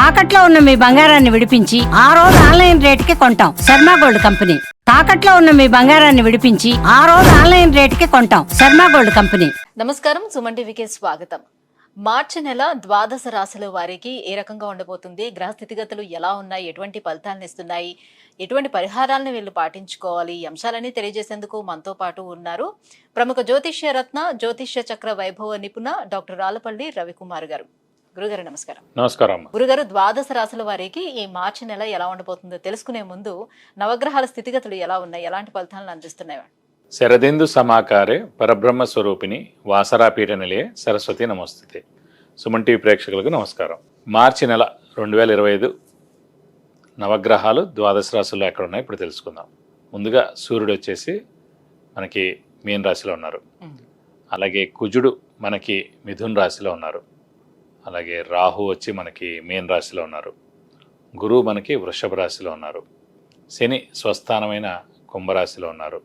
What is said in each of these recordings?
తాకట్లో ఉన్న మీ బంగారాన్ని విడిపించి ఆ రోజు ఆన్లైన్ రేటుకి కొంటాం. Sharma gold company. తాకట్లో ఉన్న మీ బంగారాన్ని విడిపించి ఆ రోజు ఆన్లైన్ రేటుకి కొంటాం. Sharma gold company. నమస్కారం, సుమన్ టీవీకి స్వాగతం. మార్చి నెల ద్వాదశ రాశుల వారికి ఏ రకంగా ఉండబోతుంది, గ్రహ స్థితిగతులు ఎలా ఉన్నాయి, ఎటువంటి ఫలితాలను ఇస్తున్నాయి, ఎటువంటి పరిహారాలను వీళ్ళు పాటించుకోవాలి, ఈ అంశాలని తెలియజేసేందుకు మనతో పాటు ఉన్నారు ప్రముఖ జ్యోతిష్య రత్న, జ్యోతిష్య చక్ర వైభవ నిపుణ డాక్టర్ రాలపల్లి రవికుమార్ గారు. గురుగారు నమస్కారం. నమస్కారం. గురుగారు, ద్వాదశ రాశుల వారికి ఈ మార్చి నెల ఎలా ఉండబోతుందో తెలుసుకునే ముందు నవగ్రహాల స్థితిగతులు ఎలా ఉన్నాయి, ఎలాంటి ఫలితాలను అందిస్తున్నాయి? శరదిందు సమాకారే పరబ్రహ్మ స్వరూపిణి వాసరాపీఠ నిలయే సరస్వతి నమస్తే. సుమన్ టీవీ ప్రేక్షకులకు నమస్కారం. మార్చి నెల 2025 నవగ్రహాలు ద్వాదశ రాశుల్లో ఎక్కడ ఉన్నాయి ఇప్పుడు తెలుసుకుందాం. ముందుగా సూర్యుడు వచ్చేసి మనకి మీన రాశిలో ఉన్నారు. అలాగే కుజుడు మనకి మిథున్ రాశిలో ఉన్నారు. అలాగే రాహు వచ్చి మనకి మీన రాశిలో ఉన్నారు. గురువు మనకి వృషభ రాశిలో ఉన్నారు. శని స్వస్థానమైన కుంభరాశిలో ఉన్నారు.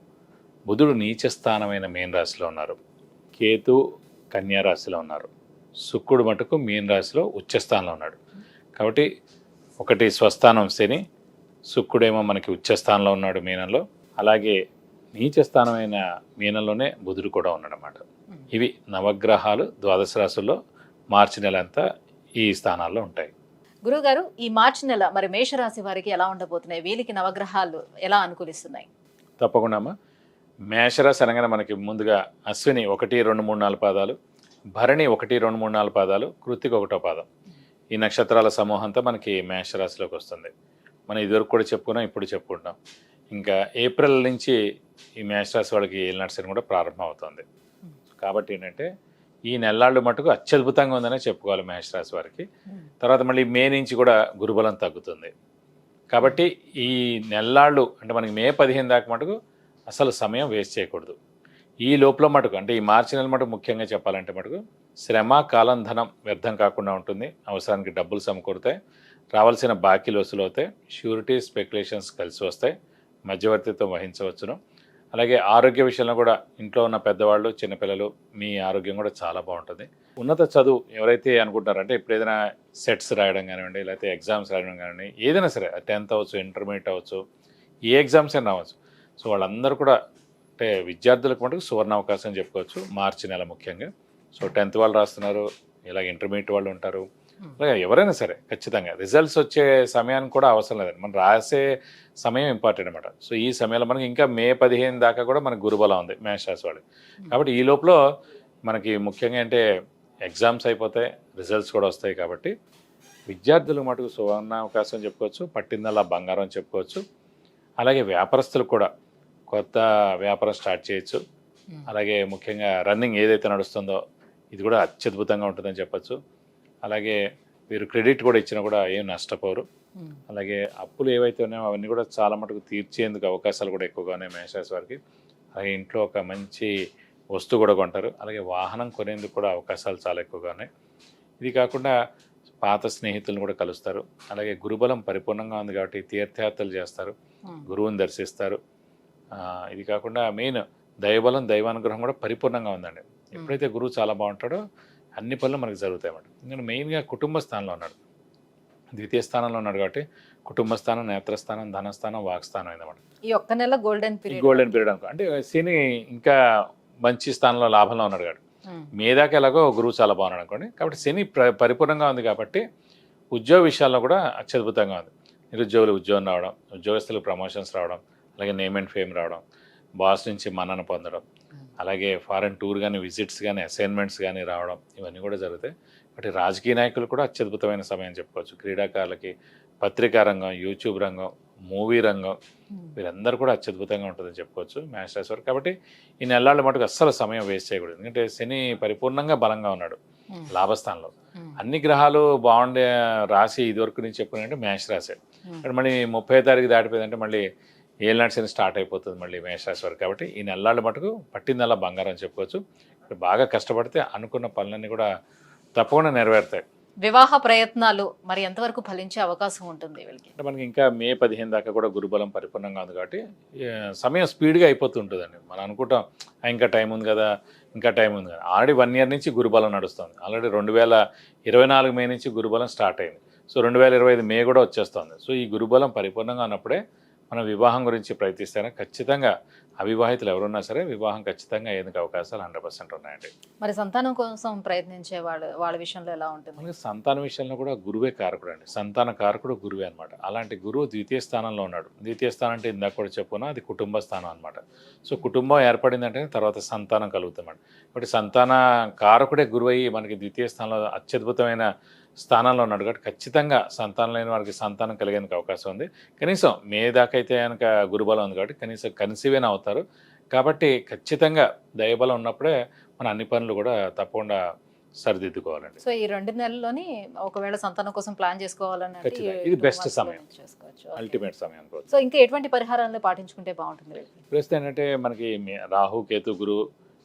బుధుడు నీచస్థానమైన మీన రాశిలో ఉన్నారు. కేతు కన్యా రాశిలో ఉన్నారు. శుక్రుడు మటుకు మీన రాశిలో ఉచ్చస్థానంలో ఉన్నాడు. కాబట్టి ఒకటి స్వస్థానం శని, శుక్రుడేమో మనకి ఉచ్చస్థానంలో ఉన్నాడు మీనంలో. అలాగే నీచస్థానమైన మీనంలోనే బుధుడు కూడా ఉన్నాడు అన్నమాట. ఇవి నవగ్రహాలు ద్వాదశ రాశుల్లో మార్చి నెల అంతా ఈ స్థానాల్లో ఉంటాయి. గురుగారు, ఈ మార్చి నెల మరి మేషరాశి వారికి ఎలా ఉండబోతున్నాయి, వీళ్ళకి నవగ్రహాలు ఎలా అనుకూలిస్తున్నాయి? తప్పకుండా అమ్మా. మేషరాశి అనగానే మనకి ముందుగా అశ్విని 1, 2, 3, 4 పాదాలు, భరణి 1, 2, 3, 4 పాదాలు, కృత్తిక 1వ పాదం. ఈ నక్షత్రాల సమూహంతో మనకి మేషరాశిలోకి వస్తుంది. మనం ఇదివరకు కూడా చెప్పుకున్నాం, ఇప్పుడు చెప్పుకుంటాం. ఇంకా ఏప్రిల్ నుంచి ఈ మేషరాశి వాళ్ళకి ఏలినాటి శని కూడా ప్రారంభం అవుతుంది. కాబట్టి ఏంటంటే ఈ నెల్లాళ్ళు మటుకు అత్యద్భుతంగా ఉందనే చెప్పుకోవాలి మేషరాశి వారికి. తర్వాత మళ్ళీ మే నుంచి కూడా గురుబలం తగ్గుతుంది. కాబట్టి ఈ నెల్లాళ్ళు అంటే మనకి మే 15 దాకా మటుకు అసలు సమయం వేస్ట్ చేయకూడదు. ఈ లోపల మటుకు అంటే ఈ మార్చి నెల మటుకు ముఖ్యంగా చెప్పాలంటే మటుకు శ్రమ, కాలం, ధనం వ్యర్థం కాకుండా ఉంటుంది. అవసరానికి డబ్బులు సమకూరుతాయి. రావాల్సిన బాకీలు వసూలు అవుతాయి. ష్యూరిటీ, స్పెక్యులేషన్స్ కలిసి వస్తాయి. మధ్యవర్తిత్వం వహించవచ్చును. అలాగే ఆరోగ్య విషయంలో కూడా ఇంట్లో ఉన్న పెద్దవాళ్ళు, చిన్నపిల్లలు మీ ఆరోగ్యం కూడా చాలా బాగుంటుంది. ఉన్నత చదువు ఎవరైతే అనుకుంటారంటే ఇప్పుడు ఏదైనా సెట్స్ రాయడం కానివ్వండి, లేకపోతే ఎగ్జామ్స్ రాయడం కానివ్వండి, ఏదైనా సరే 10th అవ్వచ్చు, ఇంటర్మీడియట్ అవ్వచ్చు, ఏ ఎగ్జామ్స్ అయినా రావచ్చు. సో వాళ్ళందరూ కూడా అంటే విద్యార్థులకు మటుకు సువర్ణ అవకాశం అని చెప్పుకోవచ్చు మార్చి నెల ముఖ్యంగా. సో 10th వాళ్ళు రాస్తున్నారు, ఇలాగ ఇంటర్మీడియట్ వాళ్ళు ఉంటారు, అలాగే ఎవరైనా సరే ఖచ్చితంగా రిజల్ట్స్ వచ్చే సమయానికి కూడా అవసరం లేదండి, మనం రాసే సమయం ఇంపార్టెంట్ అనమాట. సో ఈ సమయంలో మనకి ఇంకా మే 15 దాకా కూడా మనకి గురుబలం ఉంది మేషరాశి వాళ్ళు. కాబట్టి ఈ లోపల మనకి ముఖ్యంగా అంటే ఎగ్జామ్స్ అయిపోతాయి, రిజల్ట్స్ కూడా వస్తాయి. కాబట్టి విద్యార్థులకు మటుకు సువర్ణ అవకాశం చెప్పుకోవచ్చు, పట్టిందల్లా బంగారం చెప్పుకోవచ్చు. అలాగే వ్యాపారస్తులకు కూడా కొత్త వ్యాపారం స్టార్ట్ చేయొచ్చు. అలాగే ముఖ్యంగా రన్నింగ్ ఏదైతే నడుస్తుందో ఇది కూడా అత్యద్భుతంగా ఉంటుందని చెప్పచ్చు. అలాగే వీరు క్రెడిట్ కూడా ఇచ్చినా కూడా ఏం నష్టపోరు. అలాగే అప్పులు ఏవైతే ఉన్నాయో అవన్నీ కూడా చాలా మటుకు తీర్చేందుకు అవకాశాలు కూడా ఎక్కువగా ఉన్నాయి మేషరాశి వారికి. అలాగే ఇంట్లో ఒక మంచి వస్తువు కూడా కొంటారు. అలాగే వాహనం కొనేందుకు కూడా అవకాశాలు చాలా ఎక్కువగా ఉన్నాయి. ఇది కాకుండా పాత స్నేహితులను కూడా కలుస్తారు. అలాగే గురుబలం పరిపూర్ణంగా ఉంది కాబట్టి తీర్థయాత్రలు చేస్తారు, గురువుని దర్శిస్తారు. ఇది కాకుండా మెయిన్ దైవబలం, దైవానుగ్రహం కూడా పరిపూర్ణంగా ఉందండి. ఎప్పుడైతే గురువు చాలా బాగుంటాడో అన్ని పనులు మనకు జరుగుతాయి అన్నమాట. ఎందుకంటే మెయిన్గా కుటుంబ స్థానంలో ఉన్నాడు, ద్వితీయ స్థానంలో ఉన్నాడు. కాబట్టి కుటుంబ స్థానం, నేత్రస్థానం, ధనస్థానం, వాక్స్థానం అయిందన్నమాట. ఈ ఒక్క నెల గోల్డెన్ పీరియడ్ అనుకో. అంటే శని ఇంకా మంచి స్థానంలో లాభంలో ఉన్నాడు కాబట్టి మే దాకా ఎలాగో గురువు చాలా బాగున్నాడు అనుకోండి. కాబట్టి శని పరిపూర్ణంగా ఉంది కాబట్టి ఉద్యోగ విషయాల్లో కూడా అత్యద్భుతంగా ఉంది. నిరుద్యోగులు ఉద్యోగం రావడం, ఉద్యోగస్తులకు ప్రమోషన్స్ రావడం, అలాగే నేమ్ అండ్ ఫేమ్ రావడం, బాస్ నుంచి మన్నన పొందడం, అలాగే ఫారెన్ టూర్ కానీ, విజిట్స్ కానీ, అసైన్మెంట్స్ కానీ రావడం, ఇవన్నీ కూడా జరుగుతాయి. కాబట్టి రాజకీయ నాయకులు కూడా అత్యద్భుతమైన సమయం చెప్పుకోవచ్చు. క్రీడాకారులకి, పత్రికా రంగం, యూట్యూబ్ రంగం, మూవీ రంగం, వీరందరూ కూడా అత్యద్భుతంగా ఉంటుందని చెప్పుకోవచ్చు మేషరాశి వారు. కాబట్టి ఈ నెలల మటుకు అస్సలు సమయం వేస్ట్ చేయకూడదు. ఎందుకంటే శని పరిపూర్ణంగా బలంగా ఉన్నాడు లాభస్థానంలో. అన్ని గ్రహాలు బాగుండే రాశి ఇదివరకు నుంచి చెప్పుకున్నాయంటే మేషరాశి. అంటే మళ్ళీ 30వ తారీఖు దాటిపోయిందంటే మళ్ళీ ఏలినాటి శని స్టార్ట్ అయిపోతుంది మళ్ళీ మేషరాశి వారు. కాబట్టి ఈ నెలల మటుకు పట్టిందల్లా బంగారం చెప్పుకోవచ్చు. బాగా కష్టపడితే అనుకున్న పనులన్నీ కూడా తప్పకుండా నెరవేరుతాయి. వివాహ ప్రయత్నాలు మరి ఎంతవరకు ఫలించే అవకాశం ఉంటుంది వీళ్ళకి? అంటే మనకి ఇంకా మే 15 దాకా కూడా గురుబలం పరిపూర్ణంగా ఉంది కాబట్టి సమయం స్పీడ్గా అయిపోతుంటుందండి. మనం అనుకుంటాం ఇంకా టైం ఉంది కదా, ఇంకా టైం ఉంది కదా. ఆల్రెడీ 1 year నుంచి గురుబలం నడుస్తుంది. ఆల్రెడీ 2024 మే నుంచి గురుబలం స్టార్ట్ అయింది. సో 2025 మే కూడా వచ్చేస్తుంది. సో ఈ గురుబలం పరిపూర్ణంగా ఉన్నప్పుడే మనం వివాహం గురించి ప్రయత్నిస్తేనే ఖచ్చితంగా అవివాహితులు ఎవరున్నా సరే వివాహం ఖచ్చితంగా అయ్యేందుకు అవకాశాలు 100% ఉన్నాయండి. మరి సంతానం కోసం ప్రయత్నించే వాళ్ళ విషయంలో ఎలా ఉంటుంది? మనకి సంతాన విషయంలో కూడా గురువే కారకుడు అండి. సంతాన కారకుడు గురువే అనమాట. అలాంటి గురువు ద్వితీయ స్థానంలో ఉన్నాడు. ద్వితీయ స్థానం అంటే ఇందాక కూడా చెప్పుకున్నా అది కుటుంబ స్థానం అనమాట. సో కుటుంబం ఏర్పడిందంటే తర్వాత సంతానం కలుగుతుందన్నమాట. కాబట్టి సంతాన కారకుడే గురువు అయ్యి మనకి ద్వితీయ స్థానంలో అత్యద్భుతమైన స్థానంలో ఉన్నాడు కాబట్టి ఖచ్చితంగా సంతానం లేని వారికి సంతానం కలిగేందుకు అవకాశం ఉంది. కనీసం మే దాకా అయితే కనుక గురుబలం ఉంది కాబట్టి కనీసం కన్సీవేనా అవుతారు. కాబట్టి ఖచ్చితంగా దైవబలం ఉన్నప్పుడే మన అన్ని పనులు కూడా తప్పకుండా సరిదిద్దుకోవాలండి. సో ఈ 2 నెలల్లోని ఒకవేళ సంతానం కోసం ప్లాన్ చేసుకోవాలని ఖచ్చితంగా ఇది బెస్ట్ సమయం, అల్టిమేట్ సమయం అనుకోవచ్చు. సో ఇంకా ఎటువంటి పరిహారాలను పాటించుకుంటే బాగుంటుంది? ప్రస్తుతం ఏంటంటే మనకి రాహు కేతు గురు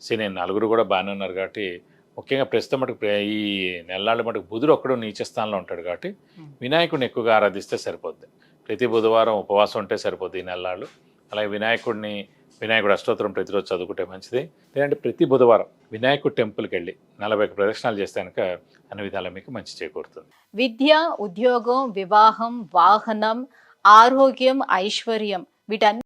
శని నలుగురు కూడా బాగానే ఉన్నారు కాబట్టి ముఖ్యంగా ప్రస్తుతం మటుకు ఈ నెలనాళ్ళ మటుకు బుధుడు ఒక్కడు నీచ స్థానంలో ఉంటాడు కాబట్టి వినాయకుడిని ఎక్కువగా ఆరాధిస్తే సరిపోద్ది. ప్రతి బుధవారం ఉపవాసం ఉంటే సరిపోద్ది ఈ నెలనాళ్ళు. అలాగే వినాయకుడు అష్టోత్తరం ప్రతిరోజు చదువుకుంటే మంచిది. లేదంటే ప్రతి బుధవారం వినాయకుడు టెంపుల్కి వెళ్ళి 41 ప్రదక్షిణాలు చేస్తే కనుక అన్ని విధాలా మీకు మంచి చేకూరుతుంది. విద్య, ఉద్యోగం, వివాహం, వాహనం, ఆరోగ్యం, ఐశ్వర్యం వీటన్ని